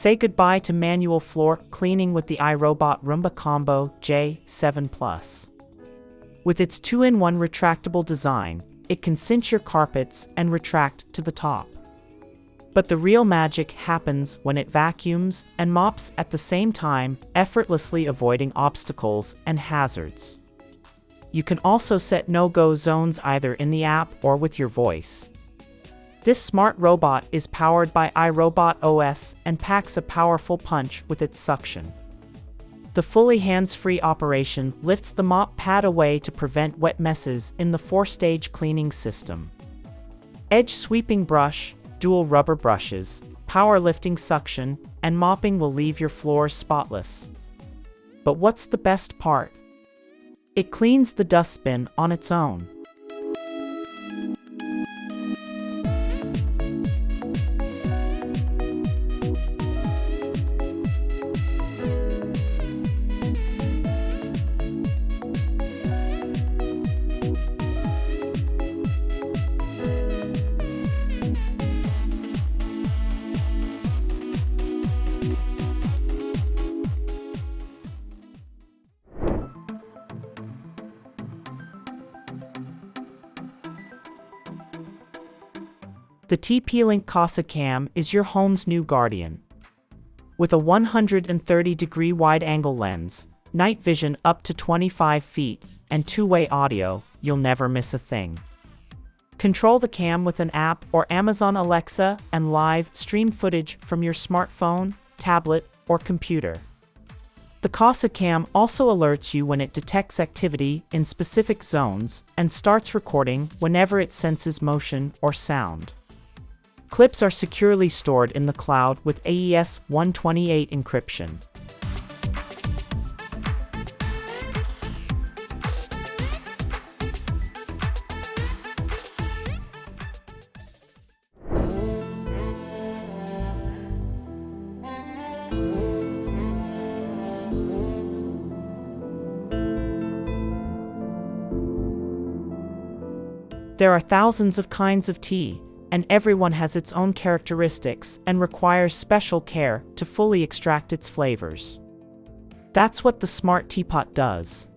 Say goodbye to manual floor cleaning with the iRobot Roomba Combo J7 Plus. With its 2-in-1 retractable design, it can cinch your carpets and retract to the top. But the real magic happens when it vacuums and mops at the same time, effortlessly avoiding obstacles and hazards. You can also set no-go zones either in the app or with your voice. This smart robot is powered by iRobot OS and packs a powerful punch with its suction. The fully hands-free operation lifts the mop pad away to prevent wet messes in the 4-stage cleaning system. Edge-sweeping brush, dual rubber brushes, power-lifting suction, and mopping will leave your floors spotless. But what's the best part? It cleans the dustbin on its own. The Teapot Casa Cam is your home's new guardian. With a 130-degree wide-angle lens, night vision up to 25 feet, and two-way audio, you'll never miss a thing. Control the cam with an app or Amazon Alexa and live stream footage from your smartphone, tablet, or computer. The Casa Cam also alerts you when it detects activity in specific zones and starts recording whenever it senses motion or sound. Clips are securely stored in the cloud with AES 128 encryption. There are thousands of kinds of tea, and everyone has its own characteristics and requires special care to fully extract its flavors. That's what the Smart Teapot does.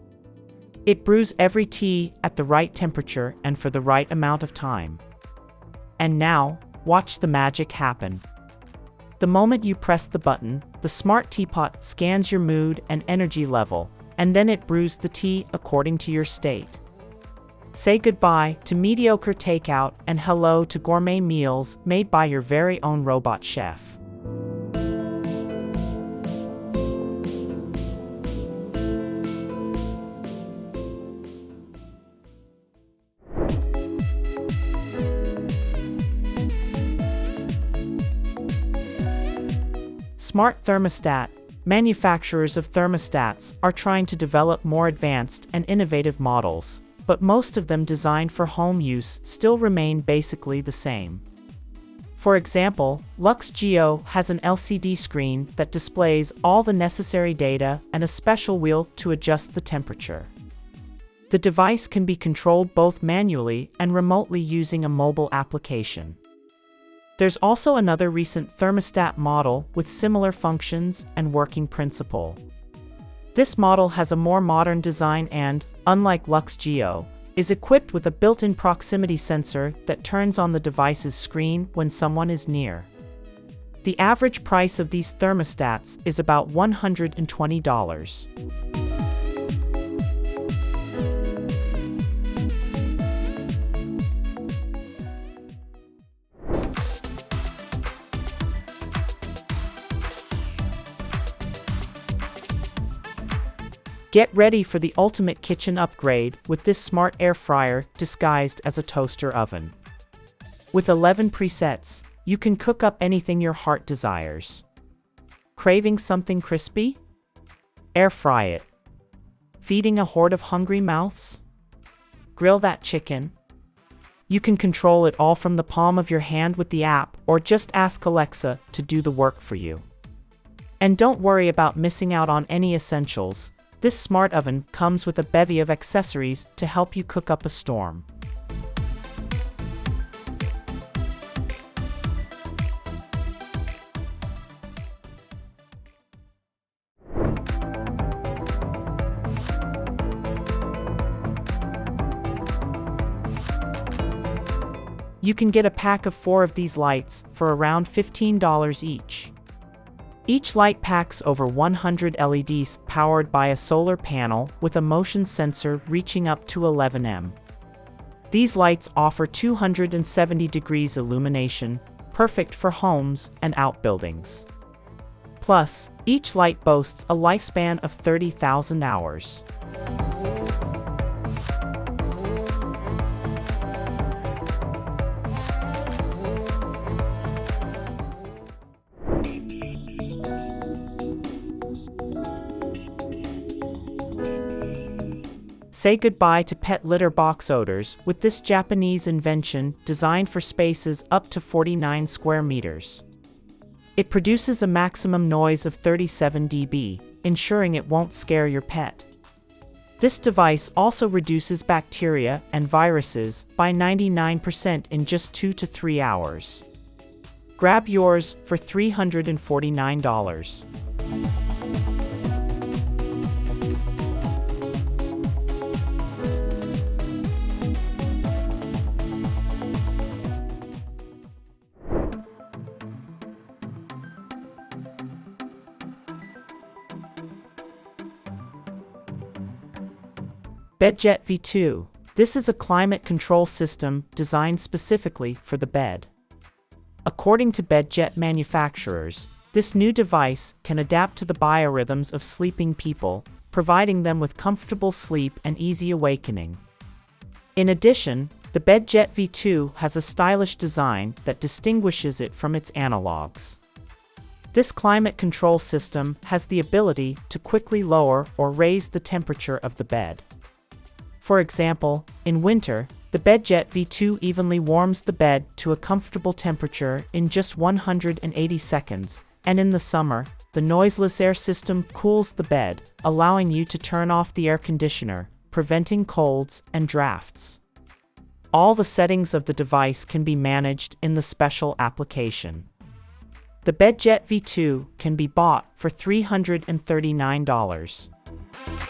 It brews every tea at the right temperature and for the right amount of time. And now, watch the magic happen. The moment you press the button, the Smart Teapot scans your mood and energy level, and then it brews the tea according to your state. Say goodbye to mediocre takeout and hello to gourmet meals made by your very own robot chef. Smart Thermostat. Manufacturers of thermostats are trying to develop more advanced and innovative models, but most of them designed for home use still remain basically the same. For example, Lux Geo has an LCD screen that displays all the necessary data and a special wheel to adjust the temperature. The device can be controlled both manually and remotely using a mobile application. There's also another recent thermostat model with similar functions and working principle. This model has a more modern design and, unlike Lux Geo, is equipped with a built-in proximity sensor that turns on the device's screen when someone is near. The average price of these thermostats is about $120. Get ready for the ultimate kitchen upgrade with this smart air fryer disguised as a toaster oven. With 11 presets, you can cook up anything your heart desires. Craving something crispy? Air fry it. Feeding a horde of hungry mouths? Grill that chicken. You can control it all from the palm of your hand with the app or just ask Alexa to do the work for you. And don't worry about missing out on any essentials. This smart oven comes with a bevy of accessories to help you cook up a storm. You can get a pack of 4 of these lights for around $15 each. Each light packs over 100 LEDs powered by a solar panel with a motion sensor reaching up to 11 m. These lights offer 270 degrees illumination, perfect for homes and outbuildings. Plus, each light boasts a lifespan of 30,000 hours. Say goodbye to pet litter box odors with this Japanese invention designed for spaces up to 49 square meters. It produces a maximum noise of 37 dB, ensuring it won't scare your pet. This device also reduces bacteria and viruses by 99% in just 2 to 3 hours. Grab yours for $349. BedJet V2. This is a climate control system designed specifically for the bed. According to BedJet manufacturers, this new device can adapt to the biorhythms of sleeping people, providing them with comfortable sleep and easy awakening. In addition, the BedJet V2 has a stylish design that distinguishes it from its analogs. This climate control system has the ability to quickly lower or raise the temperature of the bed. For example, in winter, the BedJet V2 evenly warms the bed to a comfortable temperature in just 180 seconds, and in the summer, the noiseless air system cools the bed, allowing you to turn off the air conditioner, preventing colds and drafts. All the settings of the device can be managed in the special application. The BedJet V2 can be bought for $339.